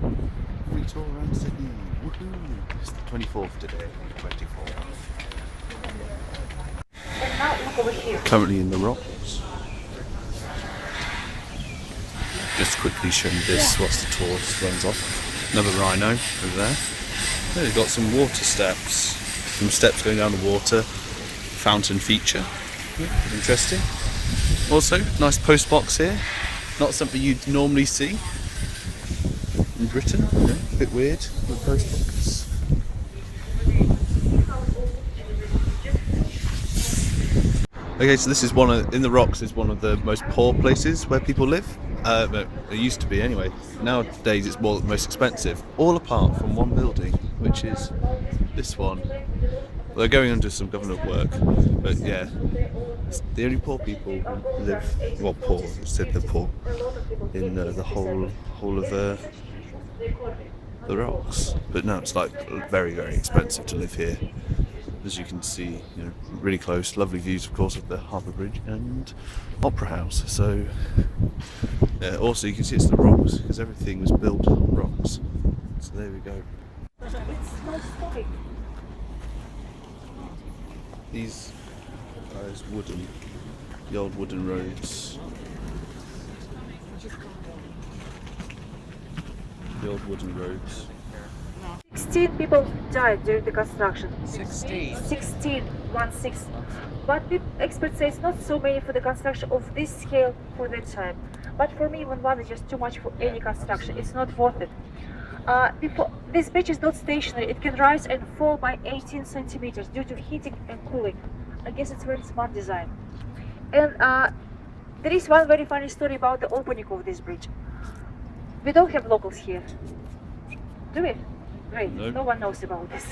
Free tour around Sydney. Woohoo! It's the 24th today. 24th. And now look over here. Currently in the rocks. Just quickly showing this whilst the tour runs off. Another rhino over there. There we've got some water steps. Some steps going down the water. Fountain feature. Yeah, interesting. Also, nice post box here. Not something you'd normally see in Britain. Yeah, a bit weird with post box. Okay, so this is in the rocks is one of the most poor places where people live. But it used to be anyway. Nowadays it's most expensive. All apart from one building, which is this one. They're going under some government work, but yeah, it's the only poor people who live. Well, poor. Said they're poor in the whole of the rocks. But no, it's like very, very expensive to live here. As you can see, really close, lovely views, of course, of the Harbour Bridge and Opera House. So, also you can see it's the rocks because everything was built on rocks. So there we go. These are the old wooden roads. The old wooden roads. 16 people died during the construction. 16. 16, 1-6. But experts say it's not so many for the construction of this scale for that time. But for me, even one is just too much for any construction. It's not worth it. This bridge is not stationary. It can rise and fall by 18 centimeters due to heating and cooling. I guess it's very smart design. And there is one very funny story about the opening of this bridge. We don't have locals here, do we? Great, no one knows about this.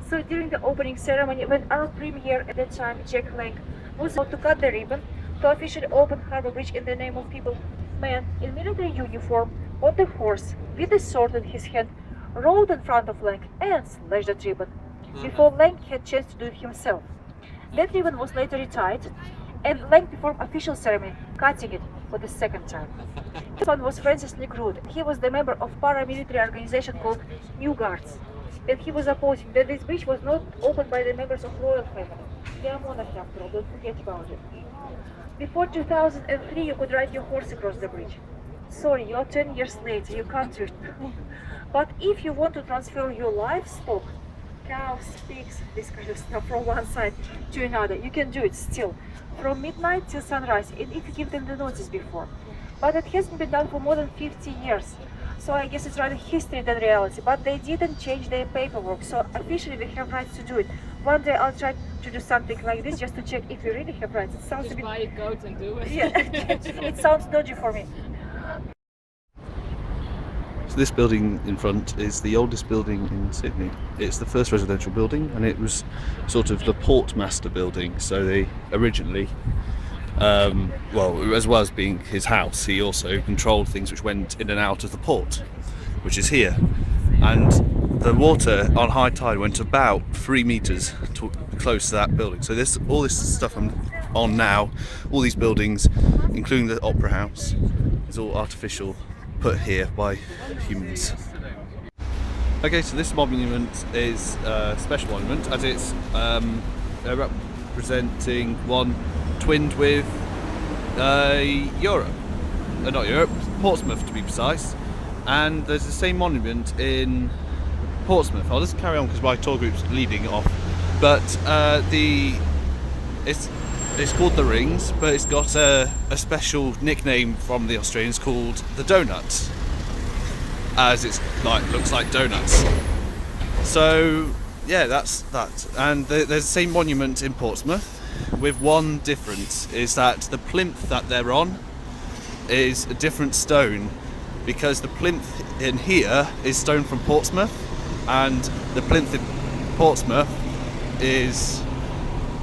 So during the opening ceremony, when our premier at that time, Jack Lang, was about to cut the ribbon to officially open Harbour Bridge in the name of people, man in military uniform on the horse with a sword in his hand rode in front of Lang and slashed that ribbon before Lang had a chance to do it himself. That ribbon was later retied and Lang performed official ceremony, cutting it for the second time. This one was Francis Negrud. He was the member of paramilitary organization called New Guards. And he was opposing that this bridge was not opened by the members of royal family. They are monarchy after all, don't forget about it. Before 2003 you could ride your horse across the bridge. Sorry, you're 10 years later, you can't do it. But if you want to transfer your livestock, cows, pigs, this kind of stuff from one side to another, you can do it still. From midnight till sunrise, and if you give them the notice before. But it hasn't been done for more than 50 years. So I guess it's rather history than reality. But they didn't change their paperwork, so officially they have rights to do it. One day I'll try to do something like this just to check if we really have rights. It sounds Just a bit... buy a goat and do it. Yeah, it sounds dodgy for me. So this building in front is the oldest building in Sydney. It's the first residential building, and it was sort of the portmaster building. So they originally, as well as being his house, he also controlled things which went in and out of the port, which is here. And the water on high tide went about 3 meters close to that building. So all this stuff I'm on now, all these buildings, including the Opera House, is all artificial, put here by humans. Okay, so this monument is a special monument as it's representing one twinned with Europe. Not Europe, Portsmouth to be precise. And there's the same monument in Portsmouth. I'll just carry on because my tour group's leading off. But it's called the Rings, but it's got a special nickname from the Australians called the Donuts, as it's looks like donuts. So yeah, that's that. And there's the same monument in Portsmouth, with one difference, is that the plinth that they're on is a different stone, because the plinth in here is stone from Portsmouth, and the plinth in Portsmouth is...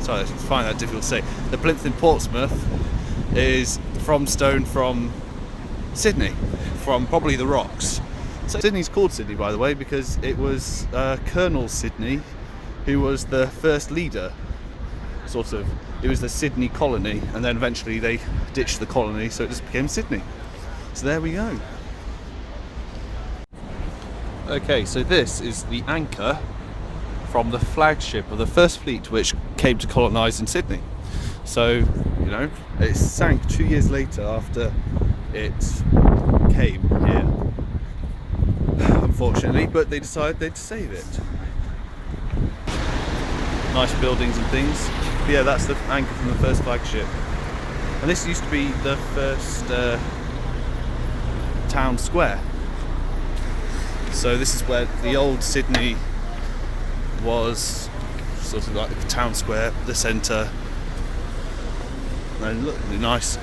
Sorry, I find that difficult to say. The plinth in Portsmouth is from stone from Sydney, from probably the rocks. So Sydney's called Sydney, by the way, because it was Colonel Sydney who was the first leader, sort of. It was the Sydney colony, and then eventually they ditched the colony, so it just became Sydney. So there we go. Okay, so this is the anchor from the flagship of the first fleet which came to colonise in Sydney. So, you know, it sank 2 years later after it came here, unfortunately, but they decided they'd save it. Nice buildings and things. But yeah, that's the anchor from the first flagship. And this used to be the first town square. So this is where the old Sydney was, sort of like the town square, the centre. And look, the nice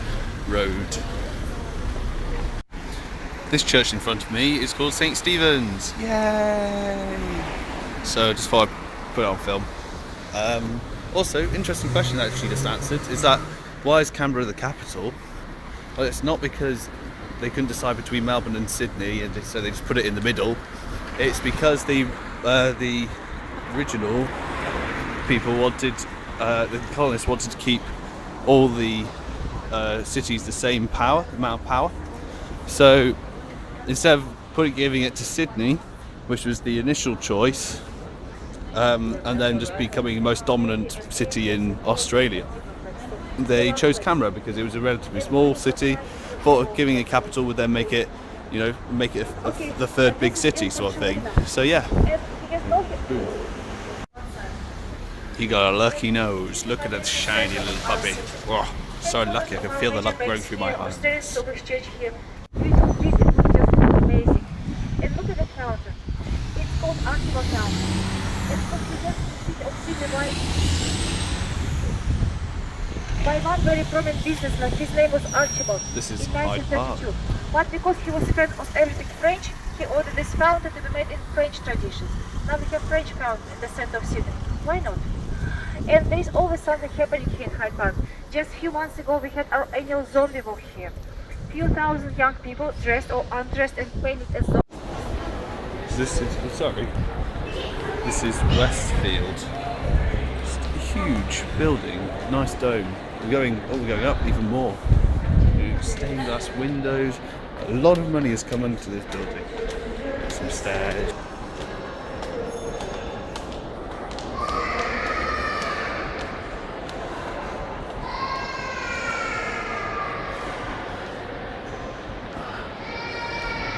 road. This church in front of me is called St. Stephen's. Yay! So just thought I'd put it on film. Also, interesting question that she just answered is that why is Canberra the capital? Well, it's not because they couldn't decide between Melbourne and Sydney, and so they just put it in the middle. It's because the original people wanted, the colonists wanted to keep all the cities the same power, amount of power. So instead of giving it to Sydney, which was the initial choice, and then just becoming the most dominant city in Australia, they chose Canberra because it was a relatively small city. Thought giving a capital would then make it, you know, make it the third big city sort of thing. So yeah. He got a lucky nose. Look at that shiny little puppy. Oh, so lucky. I can feel the luck growing through my hands. Amazing. And look at the fountain. It's called Archibald Fountain. It's considered city of Sydney by one very prominent businessman. His name was Archibald. This is in Hyde Park. 1932. But because he was friend of everything French, he ordered this fountain to be made in French traditions. Now we have French fountain in the center of Sydney. Why not? And there is always something happening here in Hyde Park. Just a few months ago we had our annual zombie walk here. Few thousand young people dressed or undressed and painted as zombies. This is Westfield. Just a huge building, nice dome. We're going up even more. Stained glass windows. A lot of money has come into this building. Some stairs.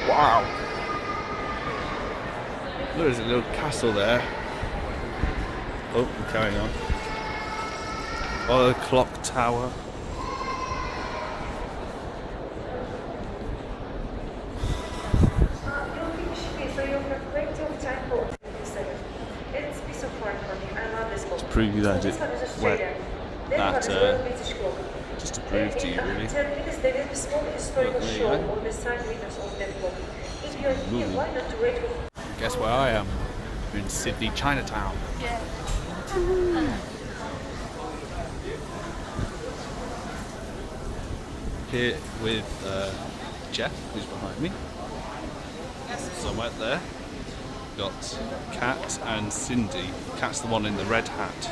Wow! Look, there's a little castle there. Oh, we're carrying on. Oh, the clock tower. To prove you that just to prove to you, really. Guess where I am? I'm in Sydney, Chinatown. Yeah. Here with Jeff, who's behind me. Somewhere there. Got Kat and Cindy. Kat's the one in the red hat.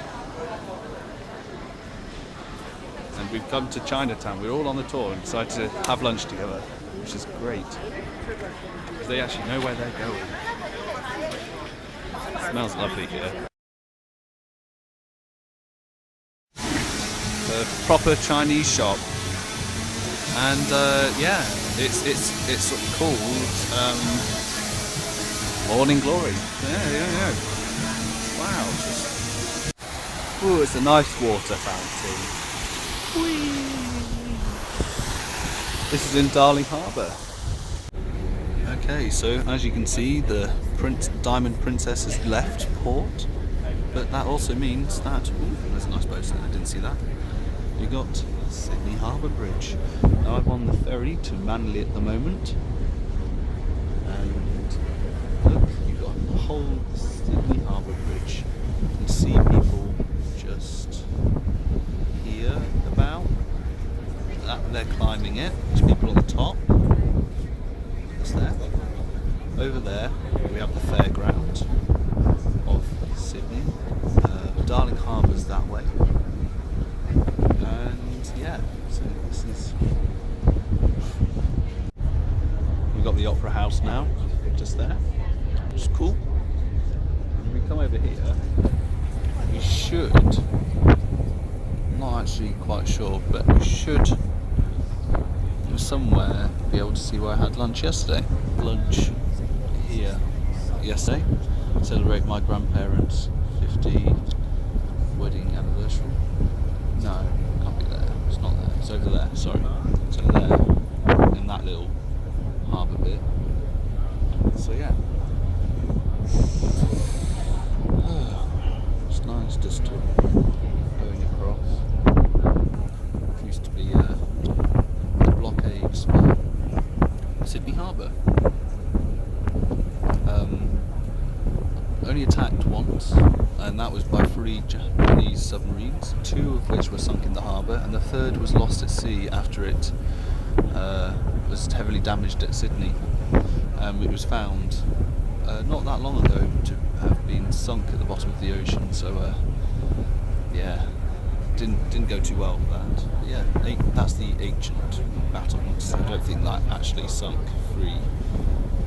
And we've come to Chinatown. We're all on the tour and decided to have lunch together, which is great. Because they actually know where they're going. It smells lovely here. A proper Chinese shop. And yeah, it's called Morning Glory. Yeah. Wow. Ooh, it's a nice water fountain. Whee! This is in Darling Harbour. Okay, so as you can see, the Diamond Princess has left port, but that also means that there's a nice boat there. I didn't see that. You got Sydney Harbour Bridge. Now I'm on the ferry to Manly at the moment, and look, you've got the whole Sydney Harbour Bridge. You can see people just here about. They're climbing it. There's people on the top. What's there? Over there we have the fairground of Sydney. Darling Harbour's that way. And yeah, so this is. We've got the Opera House now, just there. which is cool. When we come over here, we should, not actually quite sure, but we should somewhere be able to see where I had lunch yesterday. Lunch here yesterday, celebrate my grandparents' 50th wedding anniversary. No, can't be there. It's not there. It's over there. Sorry, it's over there in that little harbour bit. So yeah, it's nice just going across. It used to be a blockade spot, Sydney Harbour. Only attacked once, and that was by 3 Japanese submarines, 2 of which were sunk in the harbour, and the 3rd was lost at sea after it was heavily damaged at Sydney. It was found not that long ago to have been sunk at the bottom of the ocean, so yeah, didn't go too well with that. But yeah, that's the ancient battlements. I don't think that actually sunk 3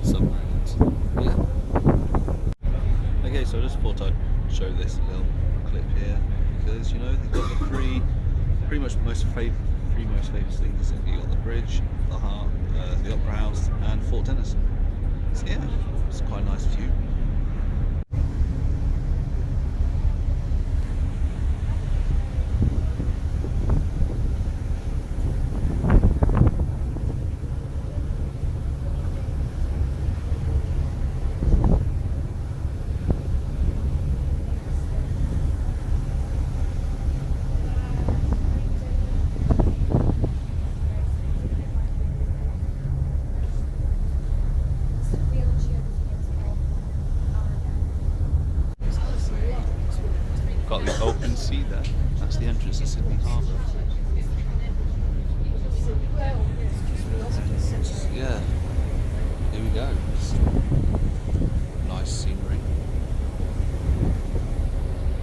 submarines. But yeah. Okay, so I just thought I'd show this little clip here because, you know, they've got the pretty much the three most famous things. You've got the bridge, the Opera House, and Fort Denison. So yeah, it's quite a nice view. Got the open sea there. That's the entrance to Sydney Harbour. Yeah, here we go.